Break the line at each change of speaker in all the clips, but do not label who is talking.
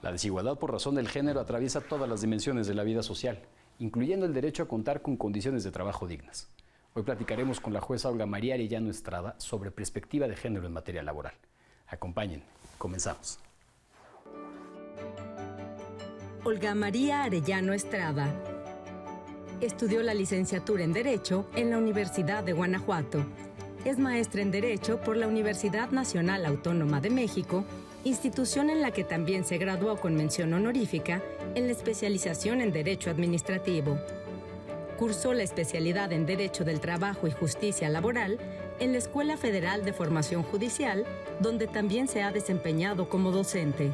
La desigualdad por razón del género atraviesa todas las dimensiones de la vida social, incluyendo el derecho a contar con condiciones de trabajo dignas. Hoy platicaremos con la jueza Olga María Arellano Estrada sobre perspectiva de género en materia laboral. Acompáñenme, comenzamos.
Olga María Arellano Estrada estudió la licenciatura en Derecho en la Universidad de Guanajuato. Es maestra en Derecho por la Universidad Nacional Autónoma de México, institución en la que también se graduó con mención honorífica en la especialización en Derecho Administrativo. Cursó la especialidad en Derecho del Trabajo y Justicia Laboral en la Escuela Federal de Formación Judicial, donde también se ha desempeñado como docente.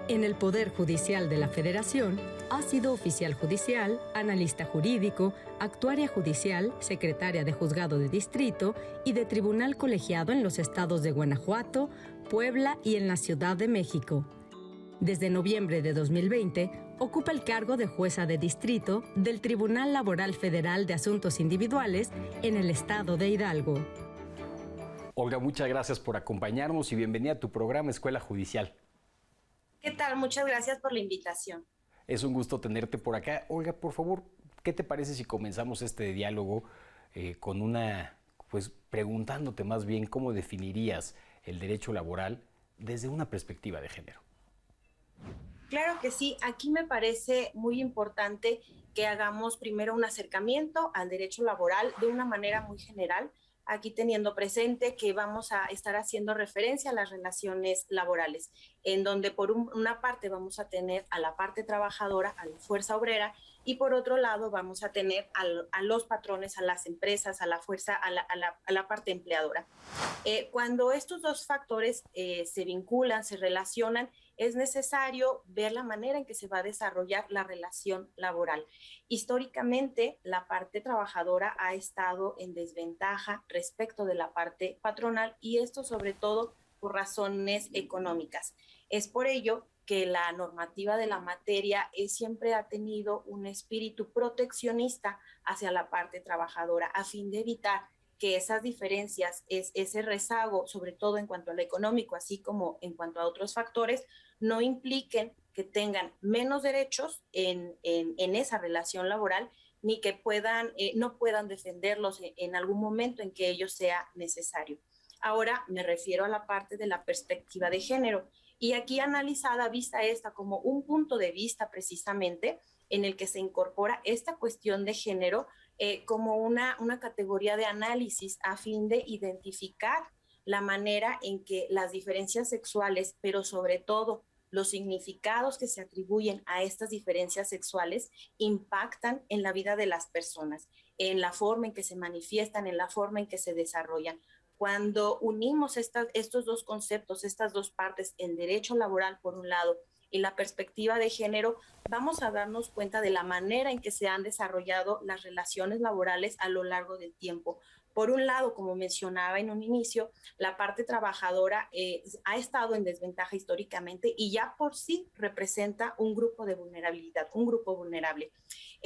En el Poder Judicial de la Federación, ha sido oficial judicial, analista jurídico, actuaria judicial, secretaria de juzgado de distrito y de tribunal colegiado en los estados de Guanajuato, Puebla y en la Ciudad de México. Desde noviembre de 2020, ocupa el cargo de jueza de distrito del Tribunal Laboral Federal de Asuntos Individuales en el estado de Hidalgo.
Olga, muchas gracias por acompañarnos y bienvenida a tu programa Escuela Judicial.
¿Qué tal? Muchas gracias por la invitación.
Es un gusto tenerte por acá. Olga, por favor, ¿qué te parece si comenzamos este diálogo con preguntándote más bien cómo definirías el derecho laboral desde una perspectiva de género?
Claro que sí. Aquí me parece muy importante que hagamos primero un acercamiento al derecho laboral de una manera muy general, aquí teniendo presente que vamos a estar haciendo referencia a las relaciones laborales, en donde por una parte vamos a tener a la parte trabajadora, a la fuerza obrera, y por otro lado vamos a tener a los patrones, a las empresas, a la fuerza, a la parte empleadora. Cuando estos dos factores se vinculan, se relacionan, es necesario ver la manera en que se va a desarrollar la relación laboral. Históricamente, la parte trabajadora ha estado en desventaja respecto de la parte patronal, y esto sobre todo por razones económicas. Es por ello que la normativa de la materia siempre ha tenido un espíritu proteccionista hacia la parte trabajadora, a fin de evitar que esas diferencias, ese rezago, sobre todo en cuanto a lo económico, así como en cuanto a otros factores, no impliquen que tengan menos derechos en esa relación laboral, ni que no puedan defenderlos en algún momento en que ello sea necesario. Ahora me refiero a la parte de la perspectiva de género, y aquí analizada, vista esta como un punto de vista precisamente en el que se incorpora esta cuestión de género como una categoría de análisis a fin de identificar la manera en que las diferencias sexuales, pero sobre todo los significados que se atribuyen a estas diferencias sexuales, impactan en la vida de las personas, en la forma en que se manifiestan, en la forma en que se desarrollan. Cuando unimos estos dos conceptos, estas dos partes, el derecho laboral por un lado y la perspectiva de género, vamos a darnos cuenta de la manera en que se han desarrollado las relaciones laborales a lo largo del tiempo. Por un lado, como mencionaba en un inicio, la parte trabajadora ha estado en desventaja históricamente y ya por sí representa un grupo de vulnerabilidad, un grupo vulnerable.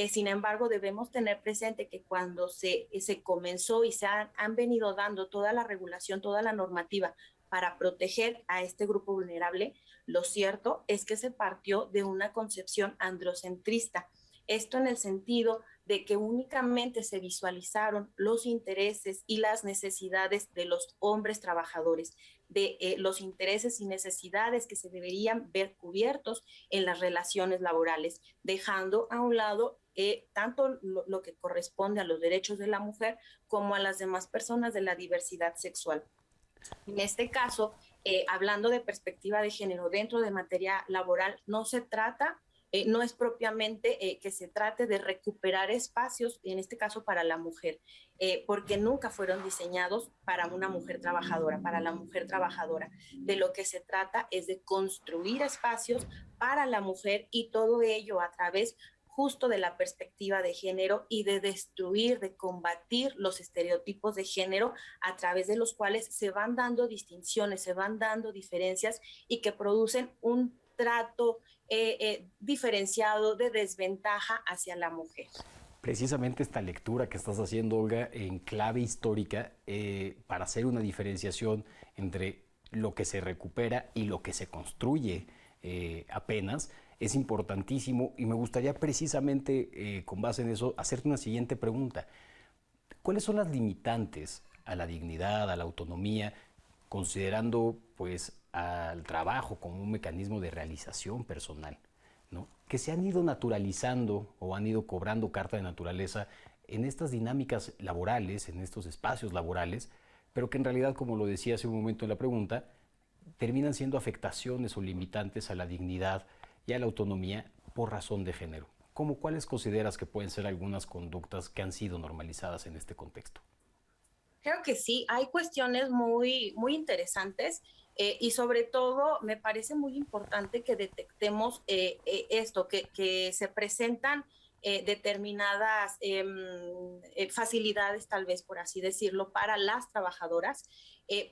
Sin embargo, debemos tener presente que cuando se comenzó y se han venido dando toda la regulación, toda la normativa para proteger a este grupo vulnerable, lo cierto es que se partió de una concepción androcentrista. Esto en el sentido de que únicamente se visualizaron los intereses y las necesidades de los hombres trabajadores, de los intereses y necesidades que se deberían ver cubiertos en las relaciones laborales, dejando a un lado tanto lo que corresponde a los derechos de la mujer como a las demás personas de la diversidad sexual. En este caso, hablando de perspectiva de género dentro de materia laboral, no es propiamente que se trate de recuperar espacios, en este caso para la mujer, porque nunca fueron diseñados para una mujer trabajadora, para la mujer trabajadora. De lo que se trata es de construir espacios para la mujer, y todo ello a través justo de la perspectiva de género y de destruir, de combatir los estereotipos de género a través de los cuales se van dando distinciones, se van dando diferencias y que producen un trato diferenciado de desventaja hacia la mujer.
Precisamente esta lectura que estás haciendo, Olga, en clave histórica, para hacer una diferenciación entre lo que se recupera y lo que se construye apenas, es importantísimo y me gustaría precisamente, con base en eso, hacerte una siguiente pregunta. ¿Cuáles son las limitantes a la dignidad, a la autonomía, considerando pues al trabajo como un mecanismo de realización personal, ¿no? Que se han ido naturalizando o han ido cobrando carta de naturaleza en estas dinámicas laborales, en estos espacios laborales, pero que en realidad, como lo decía hace un momento en la pregunta, terminan siendo afectaciones o limitantes a la dignidad y a la autonomía por razón de género? ¿Cómo cuáles consideras que pueden ser algunas conductas que han sido normalizadas en este contexto?
Creo que sí, hay cuestiones muy interesantes y sobre todo me parece muy importante que detectemos esto, que se presentan determinadas facilidades, tal vez por así decirlo, para las trabajadoras,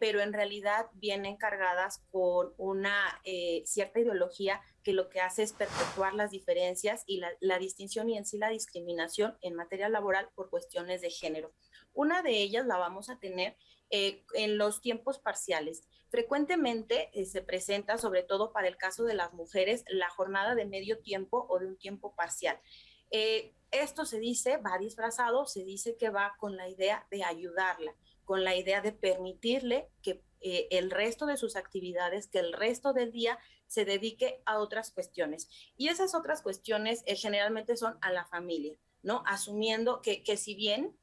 pero en realidad vienen cargadas con una cierta ideología que lo que hace es perpetuar las diferencias y la distinción y en sí la discriminación en materia laboral por cuestiones de género. Una de ellas la vamos a tener en los tiempos parciales. Frecuentemente se presenta, sobre todo para el caso de las mujeres, la jornada de medio tiempo o de un tiempo parcial. Esto se dice, va disfrazado, se dice que va con la idea de ayudarla, con la idea de permitirle que el resto de sus actividades, que el resto del día se dedique a otras cuestiones. Y esas otras cuestiones generalmente son a la familia, ¿no? Asumiendo que si bien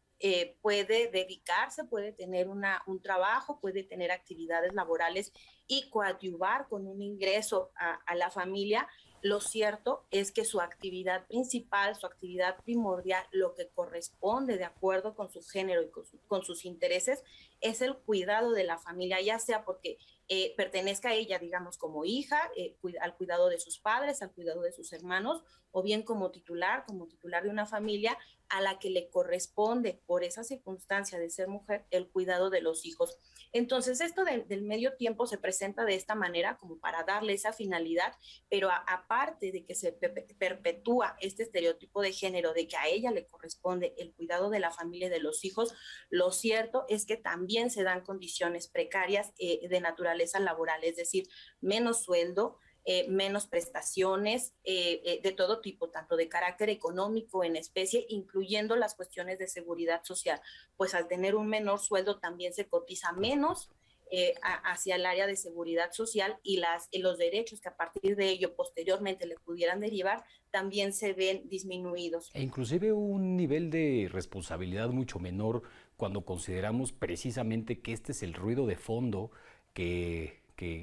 puede dedicarse, puede tener un trabajo, puede tener actividades laborales y coadyuvar con un ingreso a la familia. Lo cierto es que su actividad principal, su actividad primordial, lo que corresponde de acuerdo con su género y con sus intereses, es el cuidado de la familia, ya sea porque pertenezca a ella, digamos, como hija, al cuidado de sus padres, al cuidado de sus hermanos, o bien como titular de una familia a la que le corresponde, por esa circunstancia de ser mujer, el cuidado de los hijos. Entonces, esto del medio tiempo se presenta de esta manera como para darle esa finalidad, pero aparte de que se perpetúa este estereotipo de género, de que a ella le corresponde el cuidado de la familia y de los hijos, lo cierto es que también se dan condiciones precarias de naturaleza laboral, es decir, menos sueldo, menos prestaciones de todo tipo, tanto de carácter económico en especie, incluyendo las cuestiones de seguridad social, pues al tener un menor sueldo también se cotiza menos hacia el área de seguridad social y los derechos que a partir de ello posteriormente le pudieran derivar también se ven disminuidos.
E inclusive un nivel de responsabilidad mucho menor cuando consideramos precisamente que este es el ruido de fondo que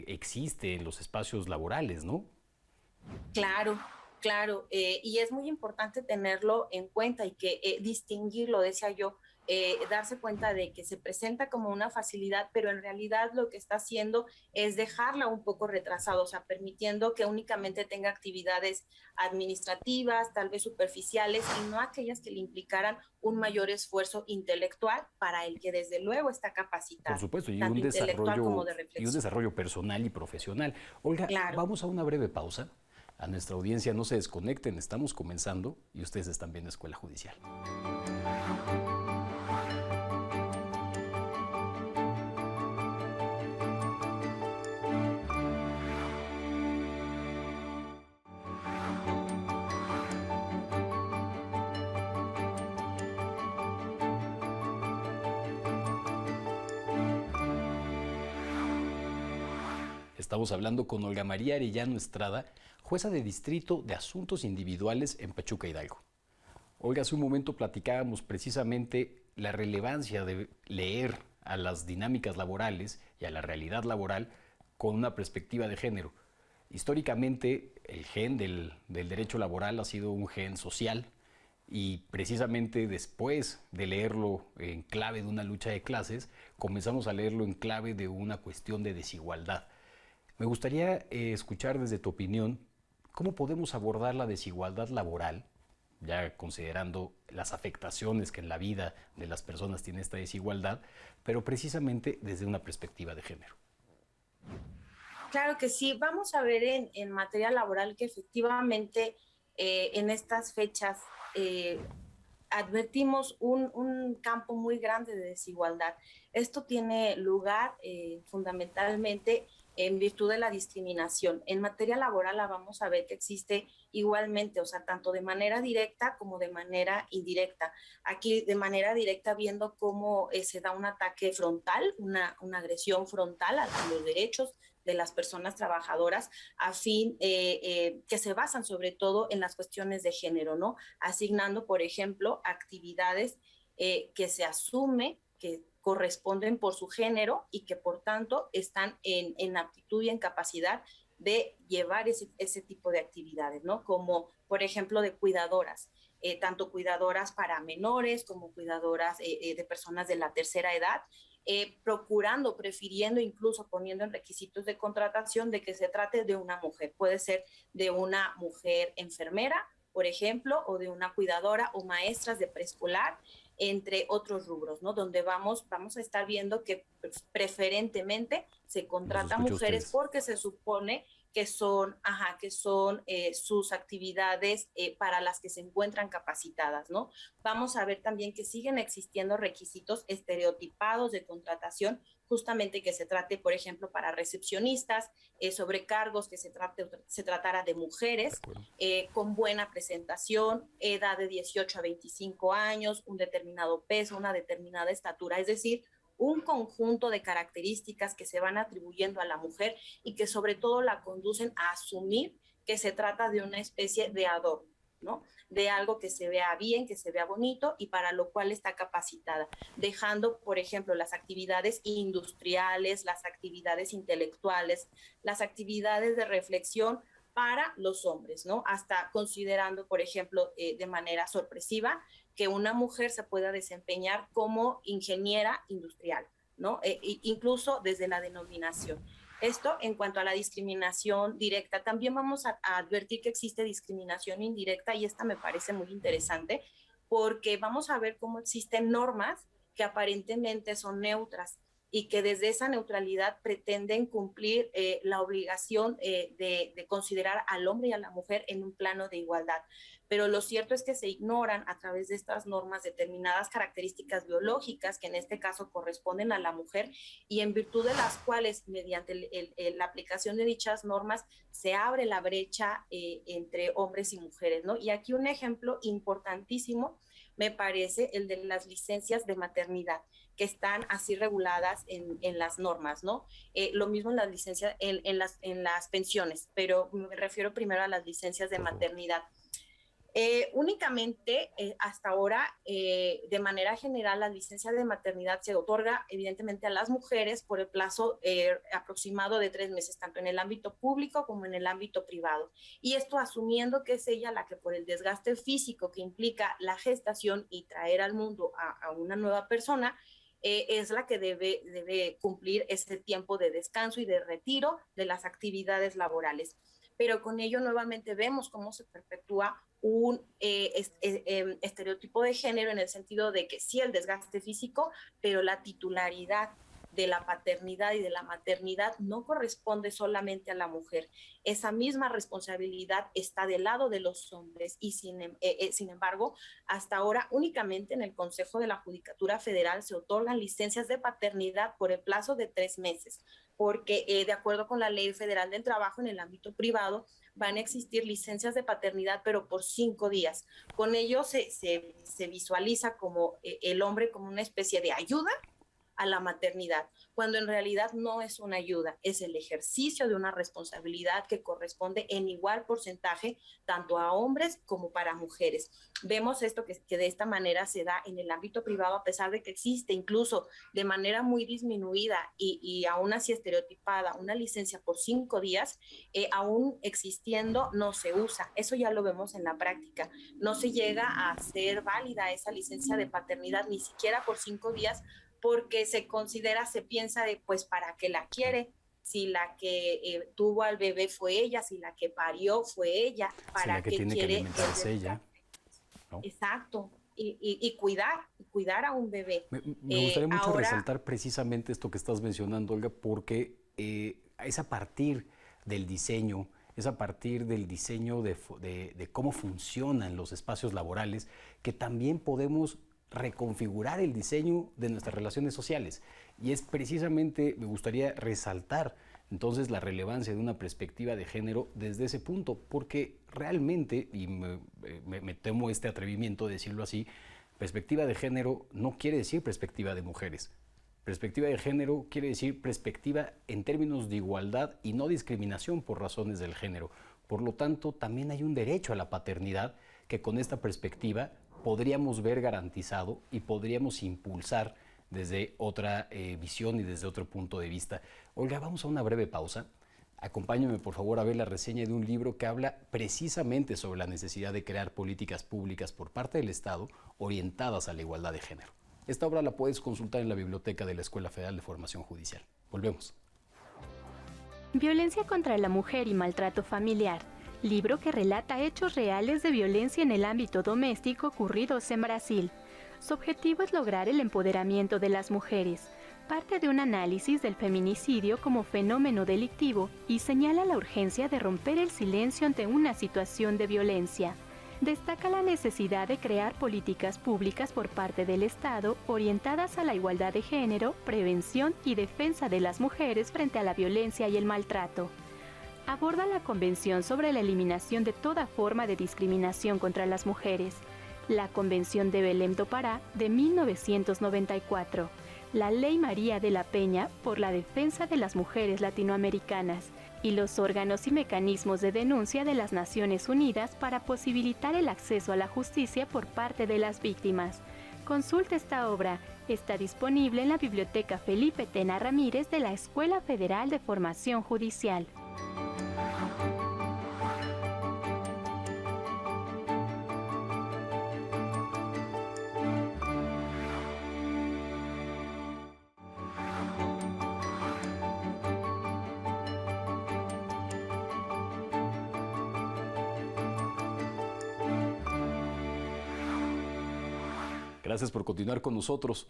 existe en los espacios laborales, ¿no?
Claro, claro, y es muy importante tenerlo en cuenta y que distinguirlo, decía yo, darse cuenta de que se presenta como una facilidad, pero en realidad lo que está haciendo es dejarla un poco retrasada, o sea, permitiendo que únicamente tenga actividades administrativas, tal vez superficiales, y no aquellas que le implicaran un mayor esfuerzo intelectual para el que desde luego está
Por
capacitado,
supuesto,
tanto intelectual como de
y un
reflexión.
desarrollo personal y profesional. Olga,
Claro.
vamos a una breve pausa. A nuestra audiencia no se desconecten, estamos comenzando y ustedes están viendo Escuela Judicial. Estamos hablando con Olga María Arellano Estrada, jueza de distrito de asuntos individuales en Pachuca, Hidalgo. Olga, hace un momento platicábamos precisamente la relevancia de leer a las dinámicas laborales y a la realidad laboral con una perspectiva de género. Históricamente, el gen del derecho laboral ha sido un gen social y precisamente después de leerlo en clave de una lucha de clases, comenzamos a leerlo en clave de una cuestión de desigualdad. Me gustaría escuchar desde tu opinión cómo podemos abordar la desigualdad laboral, ya considerando las afectaciones que en la vida de las personas tiene esta desigualdad, pero precisamente desde una perspectiva de género.
Claro que sí, vamos a ver en materia laboral que efectivamente en estas fechas advertimos un campo muy grande de desigualdad. Esto tiene lugar fundamentalmente en virtud de la discriminación. En materia laboral la vamos a ver que existe igualmente, o sea, tanto de manera directa como de manera indirecta. Aquí de manera directa viendo cómo se da un ataque frontal, una agresión frontal a los derechos de las personas trabajadoras a fin que se basan sobre todo en las cuestiones de género, ¿no? Asignando, por ejemplo, actividades que se asume que corresponden por su género y que por tanto están en aptitud y en capacidad de llevar ese tipo de actividades, ¿no? Como por ejemplo de cuidadoras, tanto cuidadoras para menores como cuidadoras de personas de la tercera edad, procurando, prefiriendo, incluso poniendo en requisitos de contratación de que se trate de una mujer. Puede ser de una mujer enfermera, por ejemplo, o de una cuidadora o maestras de preescolar, entre otros rubros, ¿no? Donde vamos a estar viendo que preferentemente se contrata mujeres porque se supone que son sus actividades para las que se encuentran capacitadas, ¿no? Vamos a ver también que siguen existiendo requisitos estereotipados de contratación, justamente que se trate, por ejemplo, para recepcionistas, sobrecargos, que se tratara de mujeres con buena presentación, edad de 18 a 25 años, un determinado peso, una determinada estatura, es decir, un conjunto de características que se van atribuyendo a la mujer y que sobre todo la conducen a asumir que se trata de una especie de adorno, ¿no? De algo que se vea bien, que se vea bonito y para lo cual está capacitada, dejando, por ejemplo, las actividades industriales, las actividades intelectuales, las actividades de reflexión para los hombres, ¿no? Hasta considerando, por ejemplo, de manera sorpresiva, que una mujer se pueda desempeñar como ingeniera industrial, ¿no? Incluso desde la denominación. Esto en cuanto a la discriminación directa. También vamos a advertir que existe discriminación indirecta y esta me parece muy interesante porque vamos a ver cómo existen normas que aparentemente son neutras y que desde esa neutralidad pretenden cumplir la obligación de considerar al hombre y a la mujer en un plano de igualdad. Pero lo cierto es que se ignoran a través de estas normas determinadas características biológicas que en este caso corresponden a la mujer y en virtud de las cuales mediante la aplicación de dichas normas se abre la brecha entre hombres y mujeres, ¿no? Y aquí un ejemplo importantísimo me parece el de las licencias de maternidad que están así reguladas en las normas, ¿no? Lo mismo en las licencias, en las pensiones, pero me refiero primero a las licencias de maternidad. Únicamente hasta ahora, de manera general, la licencia de maternidad se otorga evidentemente a las mujeres por el plazo aproximado de 3 meses, tanto en el ámbito público como en el ámbito privado. Y esto asumiendo que es ella la que por el desgaste físico que implica la gestación y traer al mundo a una nueva persona, es la que debe cumplir ese tiempo de descanso y de retiro de las actividades laborales. Pero con ello nuevamente vemos cómo se perpetúa un estereotipo de género en el sentido de que sí el desgaste físico, pero la titularidad de la paternidad y de la maternidad no corresponde solamente a la mujer. Esa misma responsabilidad está del lado de los hombres y sin embargo, hasta ahora únicamente en el Consejo de la Judicatura Federal se otorgan licencias de paternidad por el plazo de 3 meses, porque de acuerdo con la Ley Federal del Trabajo en el ámbito privado van a existir licencias de paternidad, pero por 5 días. Con ello se visualiza como el hombre como una especie de ayuda a la maternidad, cuando en realidad no es una ayuda, es el ejercicio de una responsabilidad que corresponde en igual porcentaje tanto a hombres como para mujeres. Vemos esto que de esta manera se da en el ámbito privado, a pesar de que existe incluso de manera muy disminuida y aún así estereotipada una licencia por 5 días, aún existiendo no se usa. Eso ya lo vemos en la práctica. No se llega a hacer válida esa licencia de paternidad ni siquiera por 5 días, porque se piensa de pues para qué la quiere, si la que tuvo al bebé fue ella, si la que parió fue ella, para
si la que
qué
tiene
quiere
que alimentarse ella, ¿no?
Exacto, y cuidar a un bebé.
Me gustaría mucho resaltar precisamente esto que estás mencionando, Olga, porque es a partir del diseño, de cómo funcionan los espacios laborales, que también podemos reconfigurar el diseño de nuestras relaciones sociales. Y es precisamente, me gustaría resaltar entonces la relevancia de una perspectiva de género desde ese punto, porque realmente, y me temo este atrevimiento de decirlo así, perspectiva de género no quiere decir perspectiva de mujeres. Perspectiva de género quiere decir perspectiva en términos de igualdad y no discriminación por razones del género. Por lo tanto, también hay un derecho a la paternidad que con esta perspectiva podríamos ver garantizado y podríamos impulsar desde otra visión y desde otro punto de vista. Olga, vamos a una breve pausa. Acompáñame por favor a ver la reseña de un libro que habla precisamente sobre la necesidad de crear políticas públicas por parte del Estado orientadas a la igualdad de género. Esta obra la puedes consultar en la biblioteca de la Escuela Federal de Formación Judicial. Volvemos.
Violencia contra la mujer y maltrato familiar. Libro que relata hechos reales de violencia en el ámbito doméstico ocurridos en Brasil. Su objetivo es lograr el empoderamiento de las mujeres. Parte de un análisis del feminicidio como fenómeno delictivo y señala la urgencia de romper el silencio ante una situación de violencia. Destaca la necesidad de crear políticas públicas por parte del Estado orientadas a la igualdad de género, prevención y defensa de las mujeres frente a la violencia y el maltrato. Aborda la Convención sobre la eliminación de toda forma de discriminación contra las mujeres, la Convención de Belém do Pará de 1994, la Ley María de la Peña por la defensa de las mujeres latinoamericanas y los órganos y mecanismos de denuncia de las Naciones Unidas para posibilitar el acceso a la justicia por parte de las víctimas. Consulta esta obra. Está disponible en la Biblioteca Felipe Tena Ramírez de la Escuela Federal de Formación Judicial.
Gracias por continuar con nosotros.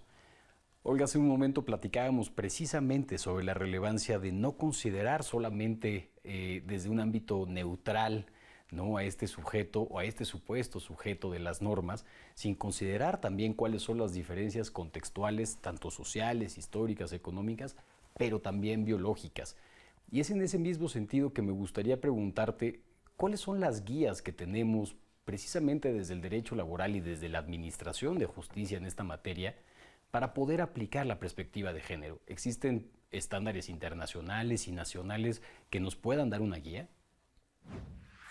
Olga, hace un momento platicábamos precisamente sobre la relevancia de no considerar solamente desde un ámbito neutral, ¿no?, a este sujeto o a este supuesto sujeto de las normas, sin considerar también cuáles son las diferencias contextuales, tanto sociales, históricas, económicas, pero también biológicas. Y es en ese mismo sentido que me gustaría preguntarte, ¿cuáles son las guías que tenemos precisamente desde el derecho laboral y desde la administración de justicia en esta materia para poder aplicar la perspectiva de género? ¿Existen estándares internacionales y nacionales que nos puedan dar una guía?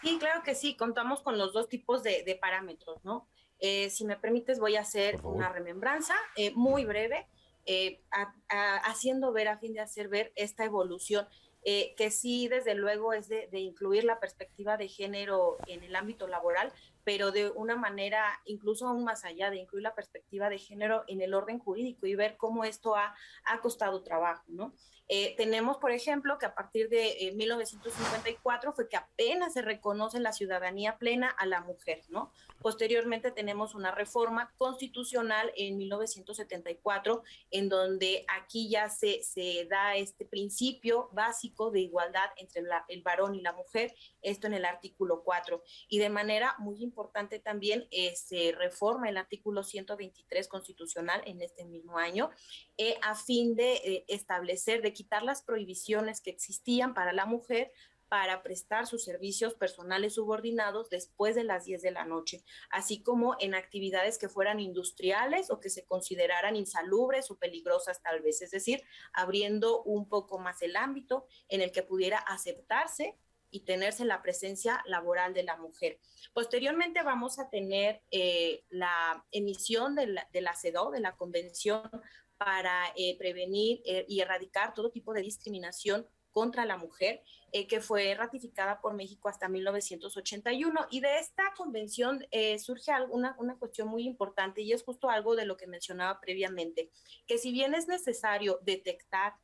Sí, claro que sí, contamos con los dos tipos de parámetros, ¿no? Si me permites, voy a hacer una remembranza muy breve, haciendo ver, a fin de hacer ver esta evolución, que sí, desde luego, es de incluir la perspectiva de género en el ámbito laboral, pero de una manera incluso aún más allá, de incluir la perspectiva de género en el orden jurídico y ver cómo esto ha costado trabajo, ¿no? Tenemos, por ejemplo, que a partir de 1954 fue que apenas se reconoce la ciudadanía plena a la mujer, ¿no? Posteriormente tenemos una reforma constitucional en 1974, en donde aquí ya se da este principio básico de igualdad entre el varón y la mujer, esto en el artículo 4. Y de manera muy importante también se reforma el artículo 123 constitucional en este mismo año, a fin de establecer, de quitar las prohibiciones que existían para la mujer para prestar sus servicios personales subordinados después de las 10 de la noche, así como en actividades que fueran industriales o que se consideraran insalubres o peligrosas tal vez, es decir, abriendo un poco más el ámbito en el que pudiera aceptarse y tenerse la presencia laboral de la mujer. Posteriormente vamos a tener la emisión de la CEDAW, de la Convención para prevenir y erradicar todo tipo de discriminación contra la mujer, que fue ratificada por México hasta 1981. Y de esta convención surge una cuestión muy importante, y es justo algo de lo que mencionaba previamente, que si bien es necesario detectar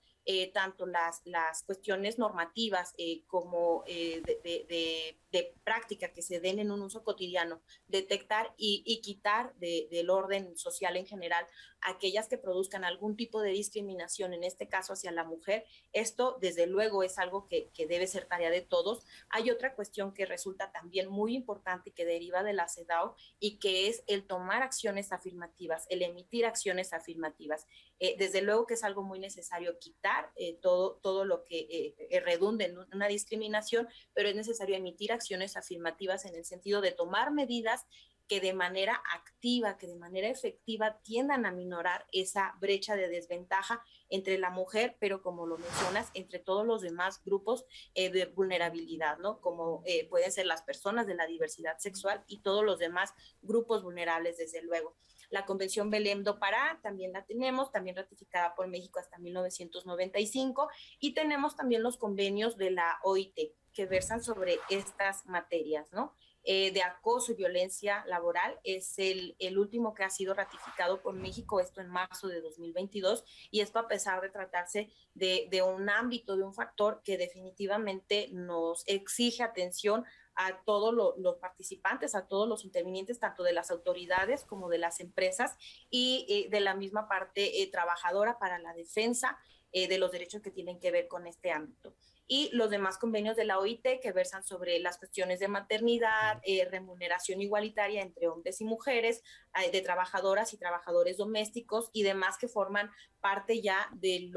tanto las cuestiones normativas como de práctica que se den en un uso cotidiano, detectar y quitar del orden social en general aquellas que produzcan algún tipo de discriminación, en este caso hacia la mujer. Esto, desde luego, es algo que debe ser tarea de todos. Hay otra cuestión que resulta también muy importante y que deriva de la CEDAW, y que es el tomar acciones afirmativas, el emitir acciones afirmativas. Desde luego que es algo muy necesario quitar todo lo que redunde en una discriminación, pero es necesario emitir acciones afirmativas en el sentido de tomar medidas que de manera activa, que de manera efectiva tiendan a minorar esa brecha de desventaja entre la mujer, pero como lo mencionas, entre todos los demás grupos de vulnerabilidad, ¿no? Como pueden ser las personas de la diversidad sexual y todos los demás grupos vulnerables, desde luego. La Convención Belém do Pará también la tenemos, también ratificada por México hasta 1995, y tenemos también los convenios de la OIT que versan sobre estas materias, ¿no? De acoso y violencia laboral es el último que ha sido ratificado por México, esto en marzo de 2022, y esto a pesar de tratarse de un ámbito, de un factor que definitivamente nos exige atención a todos los participantes, a todos los intervinientes, tanto de las autoridades como de las empresas y de la misma parte trabajadora, para la defensa de los derechos que tienen que ver con este ámbito. Y los demás convenios de la OIT que versan sobre las cuestiones de maternidad, remuneración igualitaria entre hombres y mujeres, de trabajadoras y trabajadores domésticos y demás, que forman parte ya de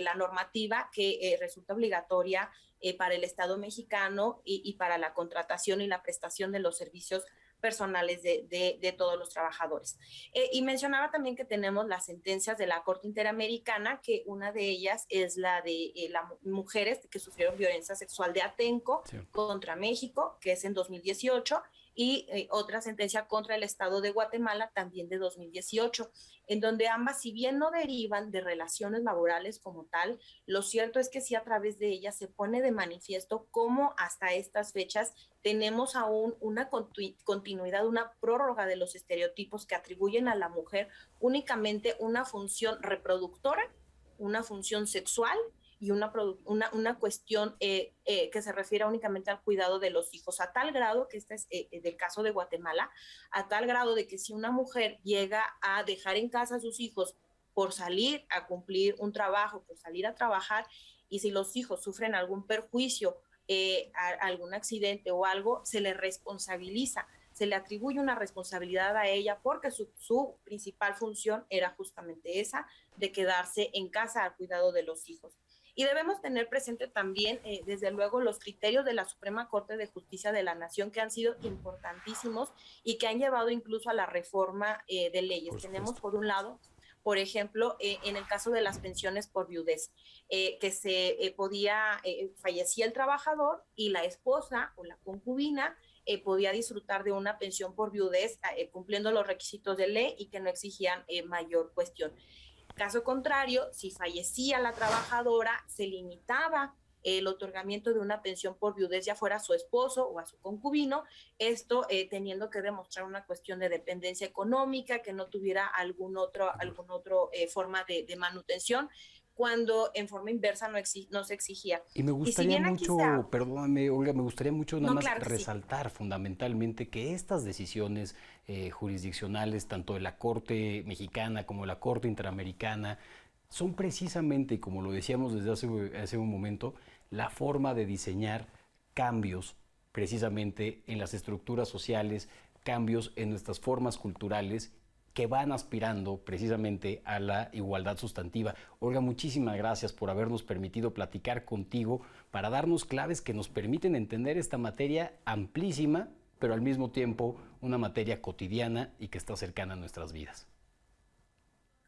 la normativa que resulta obligatoria para el Estado mexicano y para la contratación y la prestación de los servicios personales de todos los trabajadores. Y mencionaba también que tenemos las sentencias de la Corte Interamericana, que una de ellas es la de las mujeres que sufrieron violencia sexual de Atenco contra México, que es en 2018, y otra sentencia contra el Estado de Guatemala, también de 2018, en donde ambas, si bien no derivan de relaciones laborales como tal, lo cierto es que sí, a través de ellas se pone de manifiesto cómo hasta estas fechas tenemos aún una continuidad, una prórroga de los estereotipos que atribuyen a la mujer únicamente una función reproductora, una función sexual y una cuestión que se refiere únicamente al cuidado de los hijos, a tal grado que este es del caso de Guatemala, a tal grado de que si una mujer llega a dejar en casa a sus hijos por salir a cumplir un trabajo, por salir a trabajar, y si los hijos sufren algún perjuicio, algún accidente o algo, se le responsabiliza, se le atribuye una responsabilidad a ella, porque su principal función era justamente esa, de quedarse en casa al cuidado de los hijos. Y debemos tener presente también, desde luego, los criterios de la Suprema Corte de Justicia de la Nación, que han sido importantísimos y que han llevado incluso a la reforma de leyes. Tenemos, por un lado, por ejemplo, en el caso de las pensiones por viudez, que fallecía el trabajador y la esposa o la concubina podía disfrutar de una pensión por viudez cumpliendo los requisitos de ley y que no exigían mayor cuestión. Caso contrario, si fallecía la trabajadora, se limitaba el otorgamiento de una pensión por viudez, ya fuera a su esposo o a su concubino, esto teniendo que demostrar una cuestión de dependencia económica, que no tuviera algún otro forma de manutención, cuando en forma inversa no se exigía.
Y me gustaría mucho, perdóname, Olga, me gustaría mucho nada más resaltar fundamentalmente que estas decisiones jurisdiccionales, tanto de la Corte Mexicana como de la Corte Interamericana, son precisamente, como lo decíamos desde hace un momento, la forma de diseñar cambios precisamente en las estructuras sociales, cambios en nuestras formas culturales que van aspirando precisamente a la igualdad sustantiva. Olga, muchísimas gracias por habernos permitido platicar contigo para darnos claves que nos permiten entender esta materia amplísima, pero al mismo tiempo una materia cotidiana y que está cercana a nuestras vidas.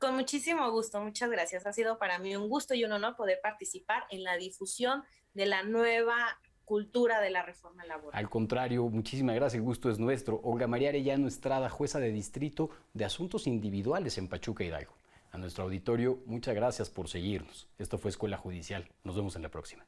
Con muchísimo gusto, muchas gracias. Ha sido para mí un gusto y un honor poder participar en la difusión de la nueva cultura de la reforma laboral.
Al contrario, muchísimas gracias, el gusto es nuestro. Olga María Arellano Estrada, jueza de distrito de asuntos individuales en Pachuca, Hidalgo. A nuestro auditorio, muchas gracias por seguirnos. Esto fue Escuela Judicial. Nos vemos en la próxima.